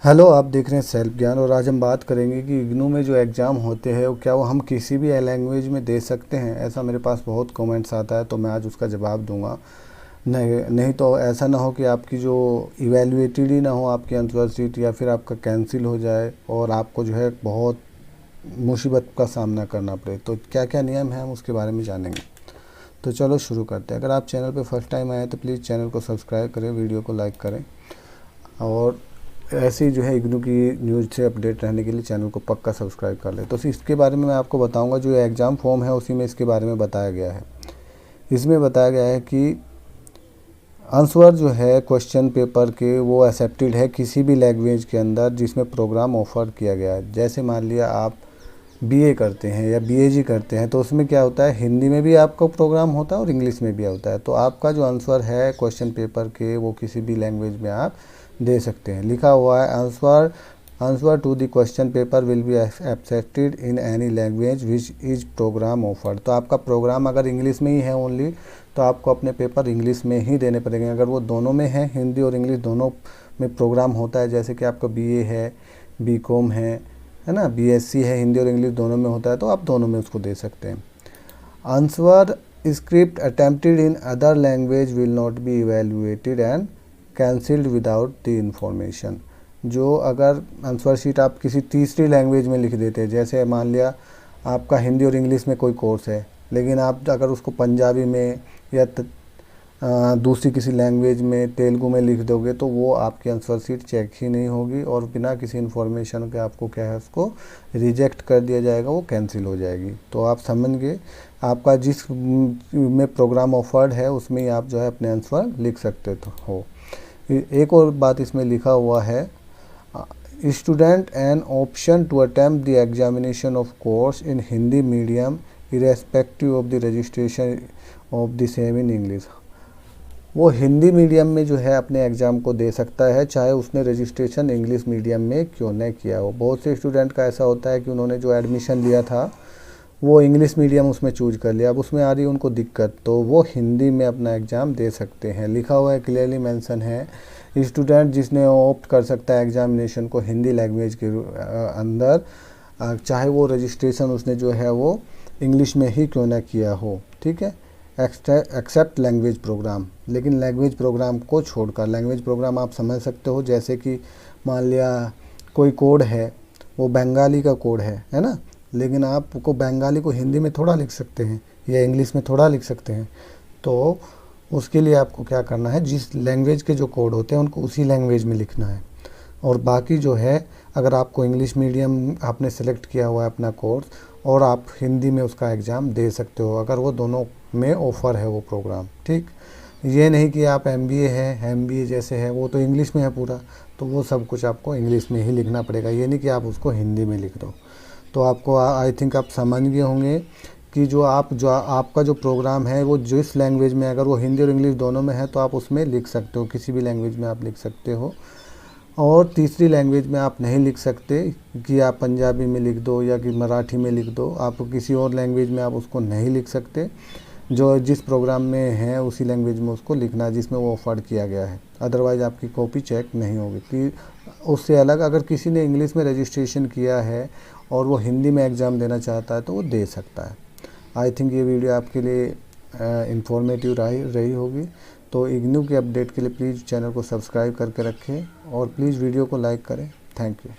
Hello, आप देख रहे हैं सेल्फ ज्ञान और आज हम बात करेंगे कि इग्नू में जो एग्ज़ाम होते हैं वो क्या हम किसी भी लैंग्वेज में दे सकते हैं। ऐसा मेरे पास बहुत कमेंट्स आता है तो मैं आज उसका जवाब दूंगा। नहीं तो ऐसा ना हो कि आपकी जो इवैल्यूएटेड ही ना हो आपकी आंसर शीट, या फिर आपका कैंसिल हो जाए और आपको जो है बहुत मुसीबत का सामना करना पड़े। तो क्या क्या नियम है हम उसके बारे में जानेंगे। तो चलो शुरू करते हैं। अगर आप चैनल पर फर्स्ट टाइम आए तो प्लीज़ चैनल को सब्सक्राइब करें, वीडियो को लाइक करें और ऐसे ही जो है इग्नू की न्यूज़ से अपडेट रहने के लिए चैनल को पक्का सब्सक्राइब कर ले। तो इसके बारे में मैं आपको बताऊंगा। जो एग्ज़ाम फॉर्म है उसी में इसके बारे में बताया गया है। इसमें बताया गया है कि आंसर जो है क्वेश्चन पेपर के वो एक्सेप्टेड है किसी भी लैंग्वेज के अंदर जिसमें प्रोग्राम ऑफर किया गया है। जैसे मान लिया आप बीए करते हैं या बीएजी करते हैं तो उसमें क्या होता है, हिंदी में भी आपका प्रोग्राम होता है और इंग्लिश में भी होता है। तो आपका जो आंसर है क्वेश्चन पेपर के वो किसी भी लैंग्वेज में आप दे सकते हैं। लिखा हुआ है answer to the question paper will be accepted in any language which is program offer. तो आपका प्रोग्राम अगर इंग्लिश में ही है ओनली तो आपको अपने पेपर इंग्लिश में ही देने पड़ेंगे। अगर वो दोनों में है, हिंदी और इंग्लिश दोनों में प्रोग्राम होता है, जैसे कि आपका बीए है, बीकॉम है ना, बीएससी है, हिंदी और इंग्लिश दोनों में होता है तो आप दोनों में उसको दे सकते हैं। Answer script attempted in other language will not be evaluated and cancelled without the information. जो अगर आंसर शीट आप किसी तीसरी लैंग्वेज में लिख देते हैं, जैसे मान लिया आपका हिंदी और इंग्लिश में कोई कोर्स है लेकिन आप अगर उसको पंजाबी में या दूसरी किसी लैंग्वेज में तेलुगु में लिख दोगे तो वो आपकी आंसर शीट चेक ही नहीं होगी और बिना किसी इन्फॉर्मेशन के आपको क्या है उसको रिजेक्ट कर दिया जाएगा, वो कैंसिल हो जाएगी। तो आप समझ गए, आपका जिस में प्रोग्राम ऑफर्ड है उसमें ही आप जो है अपने आंसर लिख सकते हो। एक और बात इसमें लिखा हुआ है, student an option to attempt the examination of course in Hindi medium irrespective of the registration of the same in English. वो हिंदी मीडियम में जो है अपने एग्ज़ाम को दे सकता है चाहे उसने रजिस्ट्रेशन इंग्लिश मीडियम में क्यों न किया हो। बहुत से स्टूडेंट का ऐसा होता है कि उन्होंने जो एडमिशन लिया था वो इंग्लिश मीडियम उसमें चूज कर लिया, अब उसमें आ रही है उनको दिक्कत, तो वो हिंदी में अपना एग्ज़ाम दे सकते हैं। लिखा हुआ है, क्लियरली मेंशन है, स्टूडेंट जिसने ऑप्ट कर सकता है एग्जामिनेशन को हिंदी लैंग्वेज के अंदर, चाहे वो रजिस्ट्रेशन उसने जो है वो इंग्लिश में ही क्यों ना किया हो। ठीक है, एक्सेप्ट लैंग्वेज प्रोग्राम। लेकिन लैंग्वेज प्रोग्राम को छोड़कर, लैंग्वेज प्रोग्राम आप समझ सकते हो, जैसे कि मान लिया कोई कोड है वो बंगाली का कोड है ना, लेकिन आपको बंगाली को हिंदी में थोड़ा लिख सकते हैं या इंग्लिश में थोड़ा लिख सकते हैं। तो उसके लिए आपको क्या करना है, जिस लैंग्वेज के जो कोड होते हैं उनको उसी लैंग्वेज में लिखना है। और बाकी जो है, अगर आपको इंग्लिश मीडियम आपने सेलेक्ट किया हुआ है अपना कोर्स और आप हिंदी में उसका एग्ज़ाम दे सकते हो अगर वो दोनों में ऑफ़र है वो प्रोग्राम। ठीक, ये नहीं कि आप एमबीए है, एमबीए जैसे है वो तो इंग्लिश में है पूरा, तो वो सब कुछ आपको इंग्लिश में ही लिखना पड़ेगा, ये नहीं कि आप उसको हिंदी में लिख दो। तो आपको आई थिंक आप समझ गए होंगे कि जो आपका जो प्रोग्राम है वो जिस लैंग्वेज में, अगर वो हिंदी और इंग्लिश दोनों में है तो आप उसमें लिख सकते हो, किसी भी लैंग्वेज में आप लिख सकते हो। और तीसरी लैंग्वेज में आप नहीं लिख सकते कि आप पंजाबी में लिख दो या कि मराठी में लिख दो, आप किसी और लैंग्वेज में आप उसको नहीं लिख सकते। जो जिस प्रोग्राम में है उसी लैंग्वेज में उसको लिखना है जिसमें वो ऑफर्ड किया गया है, अदरवाइज़ आपकी कॉपी चेक नहीं होगी। कि उससे अलग अगर किसी ने इंग्लिश में रजिस्ट्रेशन किया है और वो हिंदी में एग्ज़ाम देना चाहता है तो वो दे सकता है। आई थिंक ये वीडियो आपके लिए इंफॉर्मेटिव रही होगी। तो इग्नू के अपडेट के लिए प्लीज़ चैनल को सब्सक्राइब करके रखें और प्लीज़ वीडियो को लाइक करें। Thank you.